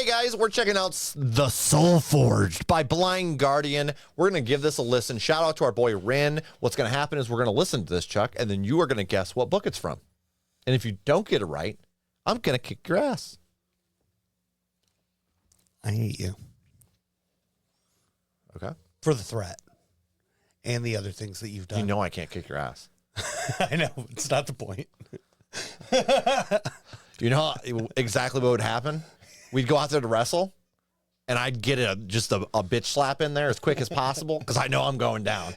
Hey guys, we're checking out The Soulforged by Blind Guardian. We're going to give this a listen. Shout out to our boy Rin. What's going to happen is we're going to listen to this, Chuck, and then you are going to guess what book it's from. And if you don't get it right, I'm going to kick your ass. I hate you. Okay. For the threat and the other things that you've done. You know I can't kick your ass. I know. It's not the point. You know exactly what would happen? We'd go out there to wrestle, and I'd get just a bitch slap in there as quick as possible because I know I'm going down.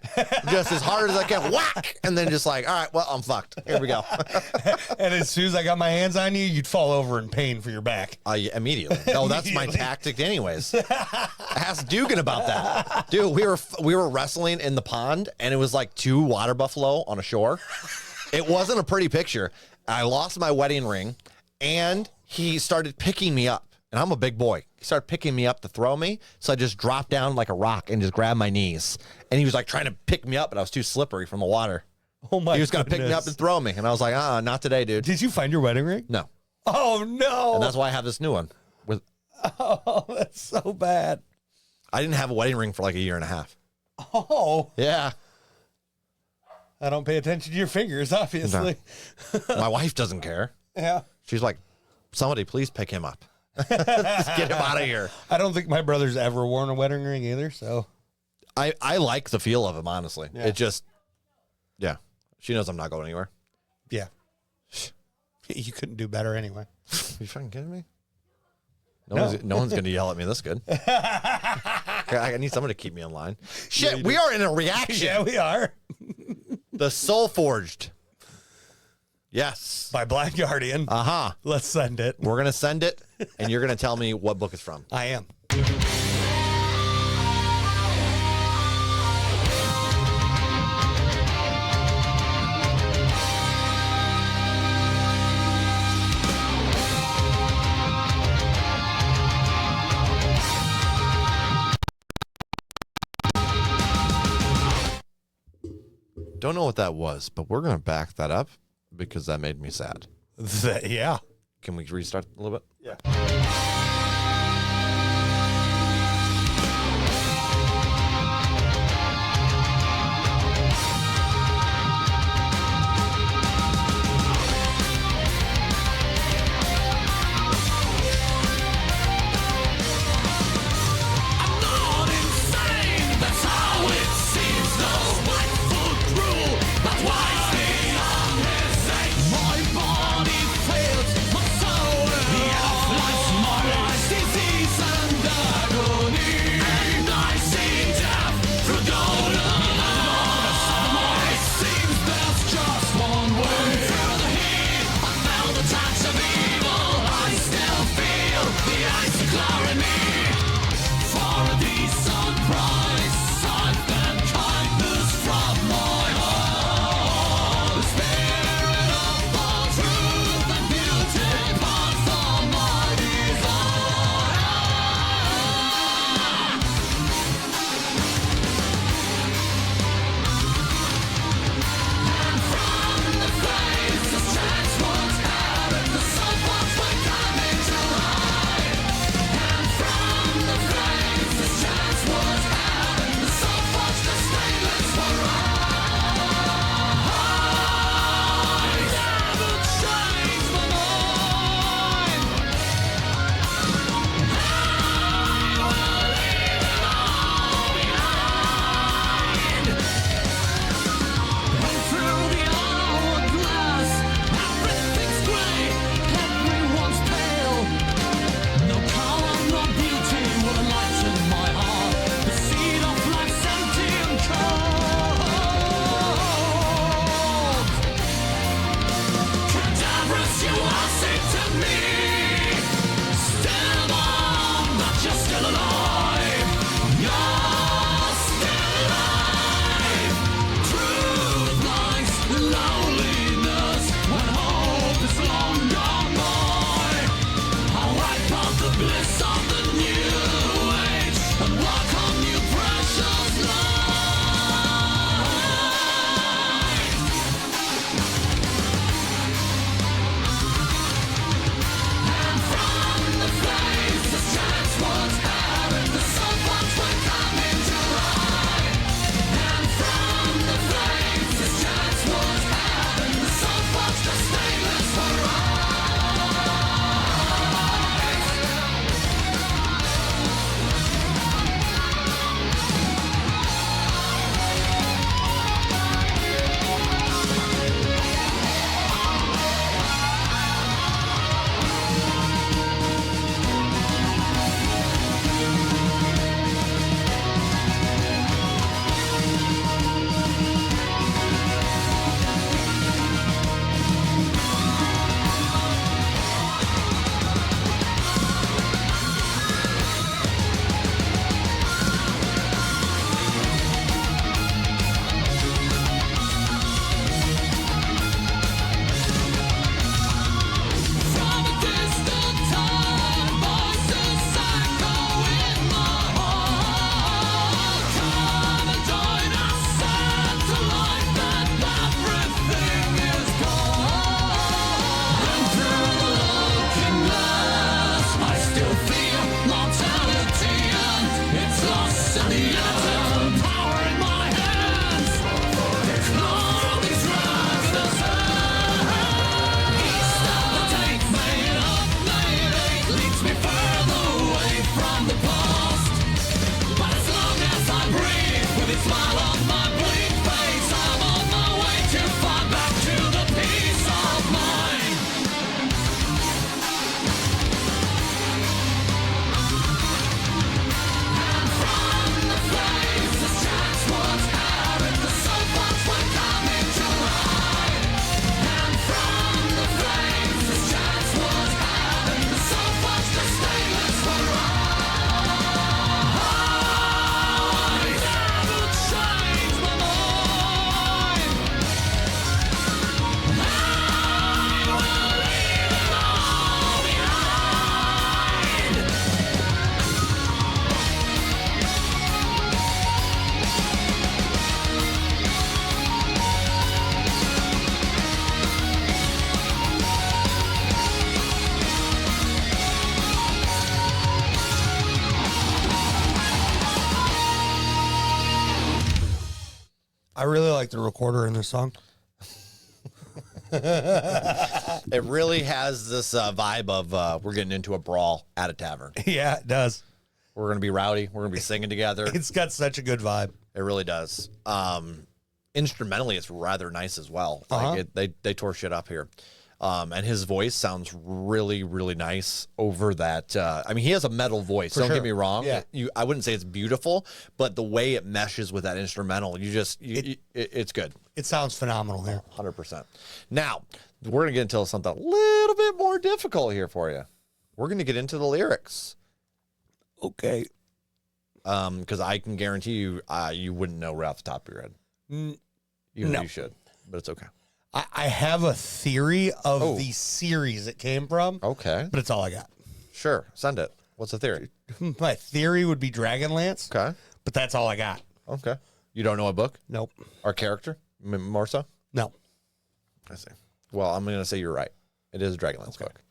Just as hard as I can, whack! And then just like, all right, well, I'm fucked. Here we go. And as soon as I got my hands on you, you'd fall over in pain for your back. Immediately. Oh, that's my tactic anyways. Ask Dugan about that. Dude, we were wrestling in the pond, and it was like 2 water buffalo on a shore. It wasn't a pretty picture. I lost my wedding ring, and he started picking me up. And I'm a big boy. He started picking me up to throw me. So I just dropped down like a rock and just grabbed my knees. And he was like trying to pick me up, but I was too slippery from the water. Oh my! He was going to pick me up and throw me. And I was like, not today, dude. Did you find your wedding ring? No. Oh no! And that's why I have this new one. Oh, that's so bad. I didn't have a wedding ring for like a year and a half. Oh. Yeah. I don't pay attention to your fingers, obviously. No. My wife doesn't care. Yeah. She's like, somebody please pick him up. Just get him out of here. I don't think my brother's ever worn a wedding ring either, so. I like the feel of him, honestly. Yeah. It just, yeah. She knows I'm not going anywhere. Yeah. You couldn't do better anyway. Are you fucking kidding me? No one's going to yell at me this good. I need someone to keep me in line. Shit, we are in a reaction. Yeah, we are. The Soulforged. Yes. By Blind Guardian. Uh-huh. Let's send it. We're going to send it, and you're going to tell me what book it's from. I am. Don't know what that was, but we're going to back that up because that made me sad. Yeah. Can we restart a little bit? Yeah. My body fails, my soul. The like the recorder in this song. It really has this vibe of we're getting into a brawl at a tavern. Yeah, it does. We're going to be rowdy. We're going to be singing together. It's got such a good vibe. It really does. Instrumentally, it's rather nice as well. Like they tore shit up here. And his voice sounds really, really nice over that. I mean, he has a metal voice. Don't get me wrong. Yeah. I wouldn't say it's beautiful, but the way it meshes with that instrumental, it's good. It sounds phenomenal here. 100%. Now, we're going to get into something a little bit more difficult here for you. We're going to get into the lyrics. Okay. Because I can guarantee you, you wouldn't know right off the top of your head. Even though you should, but it's okay. I have a theory of the series it came from. Okay. But it's all I got. Sure. Send it. What's the theory? My theory would be Dragonlance. Okay. But that's all I got. Okay. You don't know a book? Nope. Or character? More so? No. I see. Well, I'm going to say you're right. It is a Dragonlance book.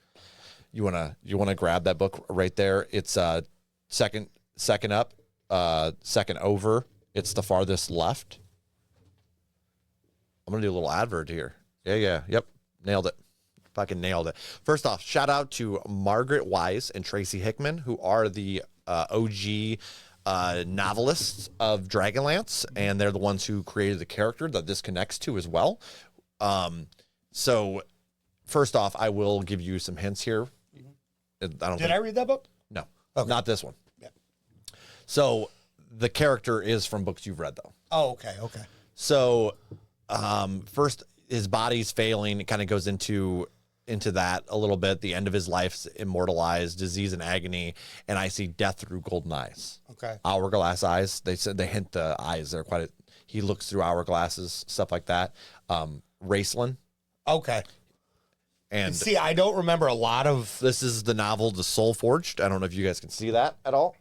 You wanna grab that book right there. It's second up, second over. It's the farthest left. I'm going to do a little advert here. Yeah. Yep. Nailed it. Fucking nailed it. First off, shout out to Margaret Wise and Tracy Hickman, who are the OG novelists of Dragonlance, and they're the ones who created the character that this connects to as well. So first off, I will give you some hints here. Did I read that book? No, okay. Not this one. Yeah. So the character is from books you've read, though. Oh, okay. So first, his body's failing. It kind of goes into that a little bit. The end of his life's immortalized, disease and agony, and I see death through golden eyes. Okay. Hourglass eyes. They said they hint the eyes. They're he looks through hourglasses, stuff like that. Raceland. Okay. And see, I don't remember a lot of. This is the novel, The Soulforged. I don't know if you guys can see that at all.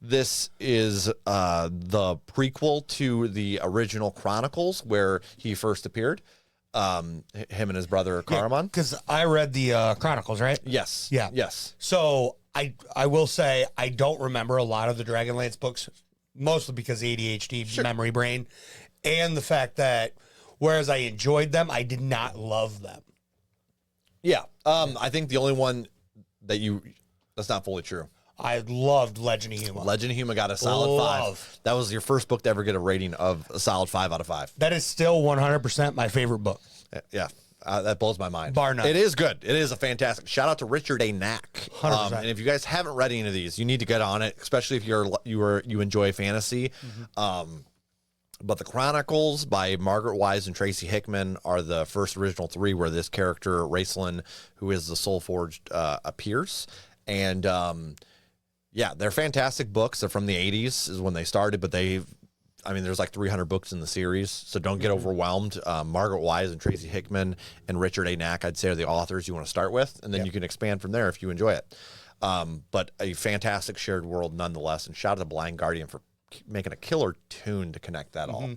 This is the prequel to the original Chronicles where he first appeared. Him and his brother Caramon. Because I read the Chronicles, right? Yes. Yeah. Yes. So I will say I don't remember a lot of the Dragonlance books, mostly because ADHD, memory brain, and the fact that whereas I enjoyed them, I did not love them. Yeah. I think the only one that's not fully true. I loved Legend of Huma. Legend of Huma got a solid 5. That was your first book to ever get a rating of a solid 5 out of 5. That is still 100% my favorite book. Yeah. That blows my mind. Bar none. It is good. It is a fantastic. Shout out to Richard A. Knack. 100%. And if you guys haven't read any of these, you need to get on it, especially if you enjoy fantasy. But the Chronicles by Margaret Wise and Tracy Hickman are the first original 3 where this character, Raceland, who is the Soulforged, appears. And yeah, they're fantastic books. They're from the 80s is when they started, but there's like 300 books in the series, so don't get overwhelmed. Margaret Wise and Tracy Hickman and Richard A. Knack, I'd say, are the authors you want to start with, and then you can expand from there if you enjoy it. But a fantastic shared world nonetheless, and shout out to Blind Guardian for making a killer tune to connect that all.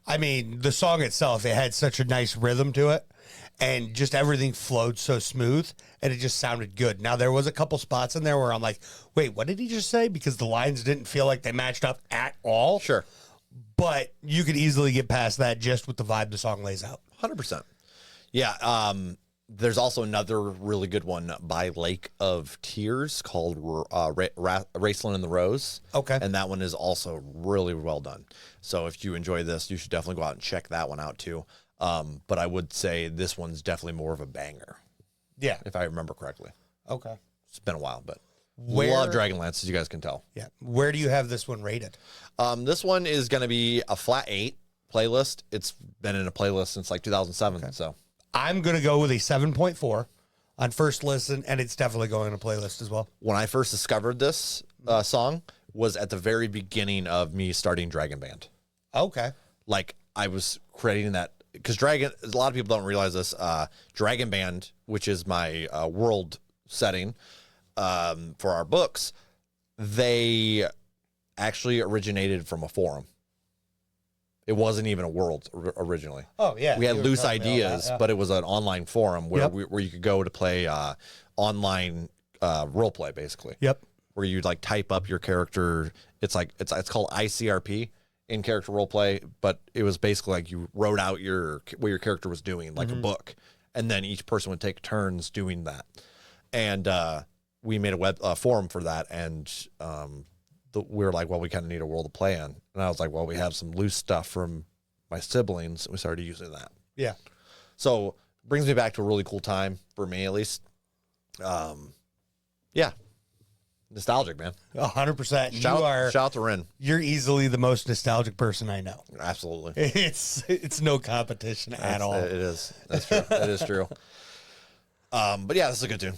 I mean, the song itself, it had such a nice rhythm to it, and just everything flowed so smooth, and it just sounded good. Now, there was a couple spots in there where I'm like, wait, what did he just say? Because the lines didn't feel like they matched up at all. Sure. But you could easily get past that just with the vibe the song lays out. 100%. Yeah. There's also another really good one by Lake of Tears called Raceland and the Rose. Okay. And that one is also really well done. So if you enjoy this, you should definitely go out and check that one out too. But I would say this one's definitely more of a banger. Yeah. If I remember correctly. Okay. It's been a while, but love Dragonlance, as you guys can tell. Yeah. Where do you have this one rated? This one is going to be a flat 8 playlist. It's been in a playlist since like 2007. Okay. So I'm going to go with a 7.4 on first listen, and it's definitely going in a playlist as well. When I first discovered this song was at the very beginning of me starting Dragon Band. Okay. Like I was creating that because a lot of people don't realize this. Dragon Band, which is my world setting for our books, they actually originated from a forum. It wasn't even a world originally. Oh, yeah. We had loose ideas, but it was an online forum where where you could go to play online role play, basically. Yep. Where you'd like type up your character. It's called ICRP. in character role play, but it was basically like you wrote out what your character was doing, like a book, and then each person would take turns doing that. And we made a forum for that, and we were like, well, we kind of need a world to play in. And I was like, well, we have some loose stuff from my siblings, and we started using that. Yeah. So brings me back to a really cool time for me, at least. Yeah. Nostalgic, man. 100%. Shout out to Ren. You're easily the most nostalgic person I know. Absolutely. It's no competition at all. It is. That's true. That is true. But yeah, this is a good tune.